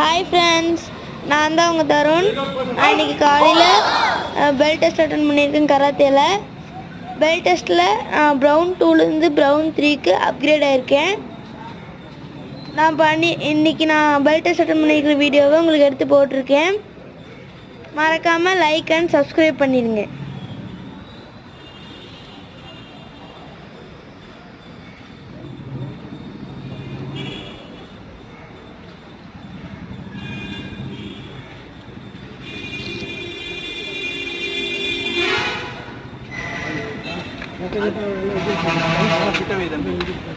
Hi friends, நான் தான் உங்கள் தருண். நான் இன்றைக்கி காலையில் பெல் டெஸ்ட் அட்டன் பண்ணியிருக்கேன் கராத்தேல. பெல் டெஸ்ட்டில் ப்ரௌன் 2லேருந்து ப்ரௌன் 3க்கு அப்கிரேட் ஆகியிருக்கேன். இன்றைக்கி நான் பெல் டெஸ்ட் அட்டன் பண்ணியிருக்கிற வீடியோவை உங்களுக்கு எடுத்து போட்டிருக்கேன். மறக்காமல் லைக் அண்ட் சப்ஸ்கிரைப் பண்ணிடுங்க. kita